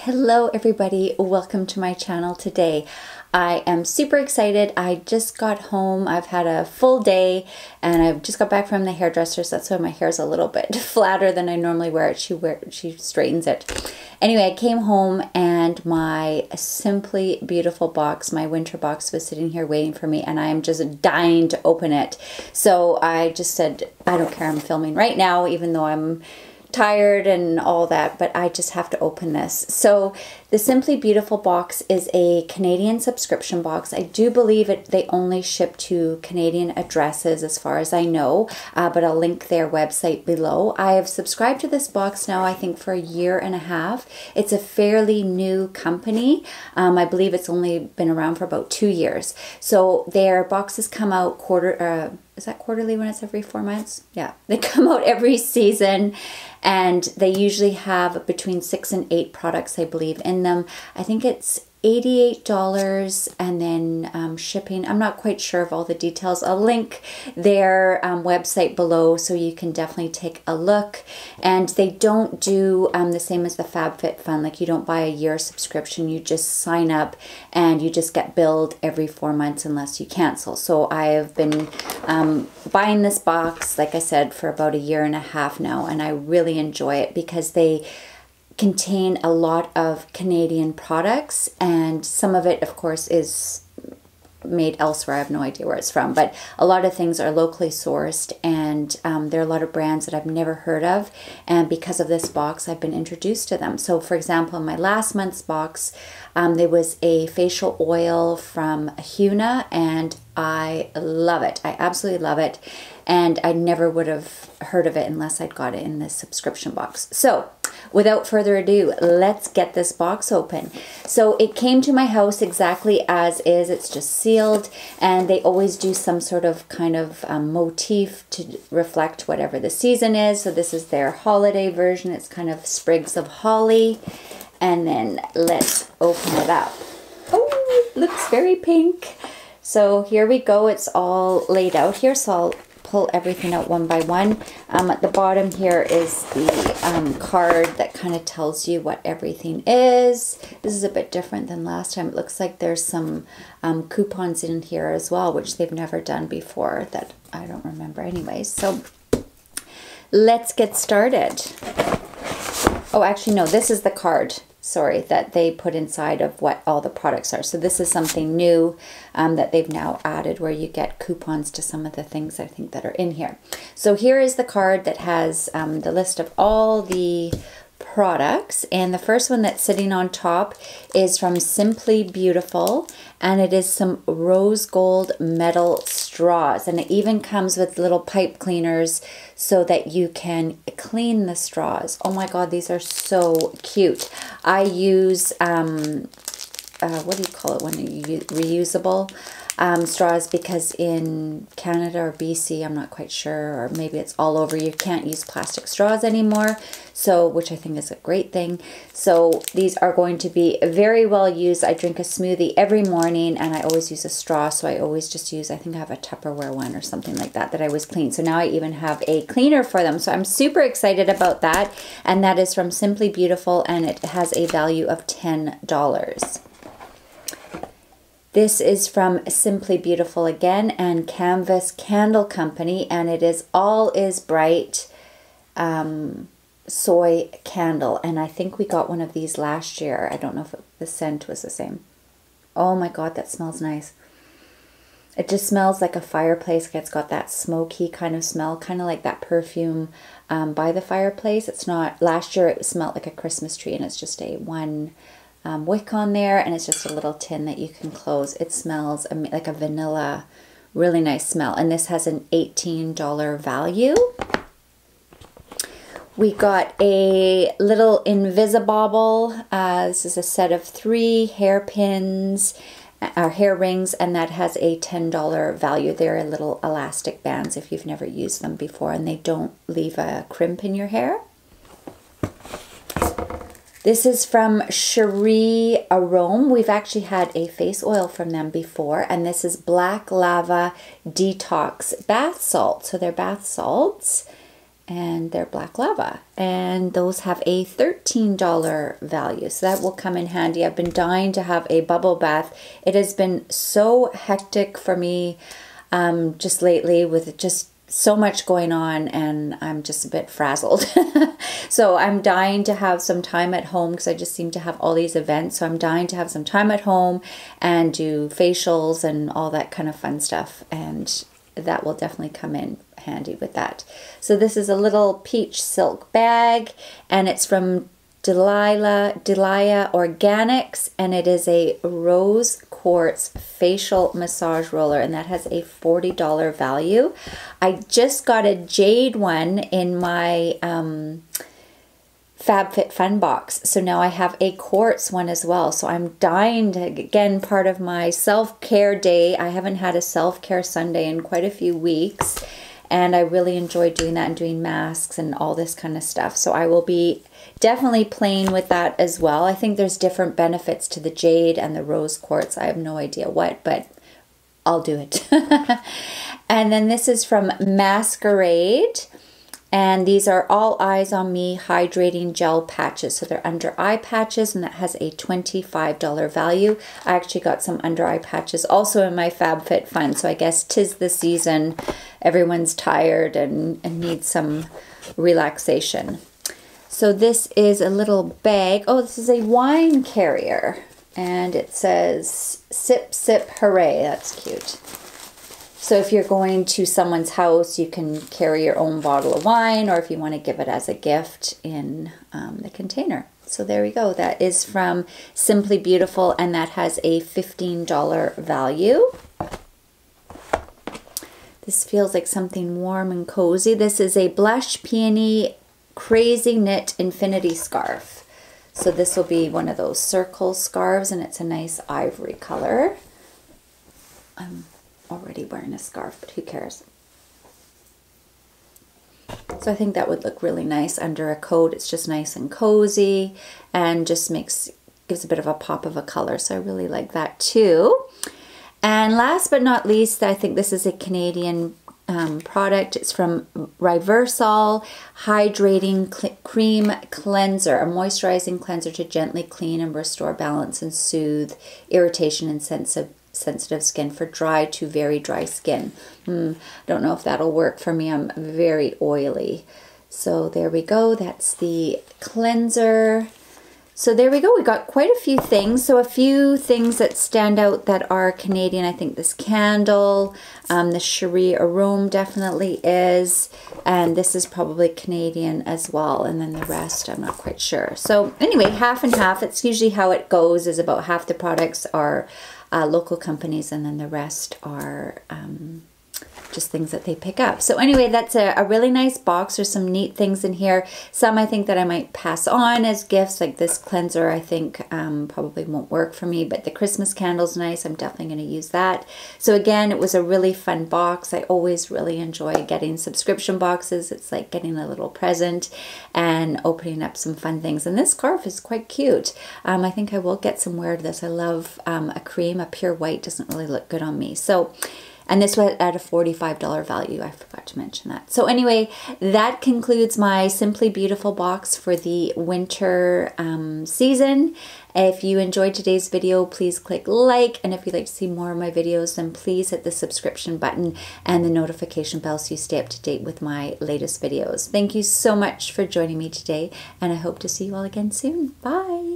Hello everybody, welcome to my channel today. I am super excited. I just got home. I've had a full day and I've just got back from the hairdresser, so that's why my hair's a little bit flatter than I normally wear it. She straightens it. Anyway, I came home and my Simply Beautiful box, my winter box, was sitting here waiting for me and I am just dying to open it. So I just said, I don't care, I'm filming right now even though I'm tired and all that, but I just have to open this. So the Simply Beautiful box is a Canadian subscription box. I do believe they only ship to Canadian addresses as far as I know, but I'll link their website below. I have subscribed to this box now, I think, for a year and a half. It's a fairly new company. I believe it's only been around for about 2 years. So their boxes come out is that quarterly when it's every 4 months? Yeah, they come out every season and they usually have between 6 and 8 products, I believe, in them. I think it's $88 and then shipping. I'm not quite sure of all the details. I'll link their website below so you can definitely take a look. And they don't do the same as the FabFitFun. Like, you don't buy a year subscription. You just sign up and you just get billed every 4 months unless you cancel. So I have been buying this box, like I said, for about a year and a half now, and I really enjoy it because they contain a lot of Canadian products, and some of it, of course, is made elsewhere. I have no idea where it's from, but a lot of things are locally sourced, and there are a lot of brands that I've never heard of, and because of this box I've been introduced to them. So for example, in my last month's box there was a facial oil from Huda and I love it. I absolutely love it, and I never would have heard of it unless I'd got it in this subscription box. So without further ado, let's get this box open. So it came to my house exactly as is. It's just sealed, and they always do some sort of kind of motif to reflect whatever the season is. So this is their holiday version. It's kind of sprigs of holly. And then let's open it up. Oh, it looks very pink. So here we go. It's all laid out here. So I'll pull everything out one by one. At the bottom here is the card that kind of tells you what everything is. This is a bit different than last time. It looks like there's some coupons in here as well, which they've never done before that I don't remember anyways. So let's get started. Oh, actually, no, this is the card, sorry, that they put inside of what all the products are. So this is something new that they've now added, where you get coupons to some of the things I think that are in here. So here is the card that has the list of all the products, and the first one that's sitting on top is from Simply Beautiful, and it is some rose gold metal straws, and it even comes with little pipe cleaners so that you can clean the straws. Oh my god, these are so cute. I use what do you call it when you reusable straws, because in Canada or BC, I'm not quite sure, or maybe it's all over, you can't use plastic straws anymore, so which I think is a great thing. So these are going to be very well used. I drink a smoothie every morning and I always use a straw, so I always just use, I think I have a Tupperware one or something like that that I always clean. So now I even have a cleaner for them, so I'm super excited about that, and that is from Simply Beautiful, and it has a value of $10. This is from Simply Beautiful again, and Canvas Candle Company, and it is All Is Bright soy candle, and I think we got one of these last year. I don't know if the scent was the same. Oh my god, that smells nice. It just smells like a fireplace. It's got that smoky kind of smell, kind of like that perfume by the fireplace. It's not, last year it smelled like a Christmas tree, and it's just a one wick on there, and it's just a little tin that you can close. It smells like a vanilla, really nice smell, and this has an $18 value. We got a little Invisibobble. This is a set of 3 hairpins or hair rings, and that has a $10 value. They're little elastic bands if you've never used them before, and they don't leave a crimp in your hair. This is from Cheri Arome. We've actually had a face oil from them before, and this is Black Lava Detox Bath Salt. So they're bath salts, and they're black lava, and those have a $13 value, so that will come in handy. I've been dying to have a bubble bath. It has been so hectic for me just lately with just so much going on, and I'm just a bit frazzled. So I'm dying to have some time at home because I just seem to have all these events. So I'm dying to have some time at home and do facials and all that kind of fun stuff, and that will definitely come in handy with that. So this is a little peach silk bag, and it's from Delia Organics, and it is a rose quartz facial massage roller, and that has a $40 value. I just got a jade one in my FabFitFun box, so now I have a quartz one as well. So I'm dying to, again, part of my self-care day. I haven't had a self-care Sunday in quite a few weeks, and I really enjoy doing that and doing masks and all this kind of stuff. So I will be definitely playing with that as well. I think there's different benefits to the jade and the rose quartz. I have no idea what, but I'll do it. And then this is from Maskeraide, and these are All Eyes on Me hydrating gel patches. So they're under eye patches, and that has a $25 value. I actually got some under eye patches also in my FabFitFun, so I guess 'tis the season. Everyone's tired and needs some relaxation. So this is a little bag. Oh, this is a wine carrier, and it says Sip Sip Hooray. That's cute. So if you're going to someone's house, you can carry your own bottle of wine, or if you want to give it as a gift in the container. So there we go. That is from Simply Beautiful, and that has a $15 value. This feels like something warm and cozy. This is a Blush Peony Crazy Knit Infinity Scarf. So this will be one of those circle scarves, and it's a nice ivory color. I'm already wearing a scarf, but who cares? So I think that would look really nice under a coat. It's just nice and cozy, and just gives a bit of a pop of a color. So I really like that too. And last but not least, I think this is a Canadian product. It's from Riversol Hydrating Cream Cleanser, a moisturizing cleanser to gently clean and restore balance and soothe irritation and sensitive skin for dry to very dry skin. I don't know if that'll work for me. I'm very oily. So there we go. That's the cleanser. So there we go. We got quite a few things. So a few things that stand out that are Canadian. I think this candle, the CHERIE Arome definitely is. And this is probably Canadian as well. And then the rest, I'm not quite sure. So anyway, half and half. It's usually how it goes, is about half the products are local companies, and then the rest are just things that they pick up. So anyway, that's a really nice box. There's some neat things in here. Some I think that I might pass on as gifts, like this cleanser I think probably won't work for me, but the Christmas candle's nice. I'm definitely going to use that. So again, it was a really fun box. I always really enjoy getting subscription boxes. It's like getting a little present and opening up some fun things. And this scarf is quite cute. I think I will get some wear of this. I love a cream. A pure white doesn't really look good on me. So, and this was at a $45 value. I forgot to mention that. So anyway, that concludes my Simply Beautiful box for the winter season. If you enjoyed today's video, please click like. And if you'd like to see more of my videos, then please hit the subscription button and the notification bell so you stay up to date with my latest videos. Thank you so much for joining me today, and I hope to see you all again soon. Bye.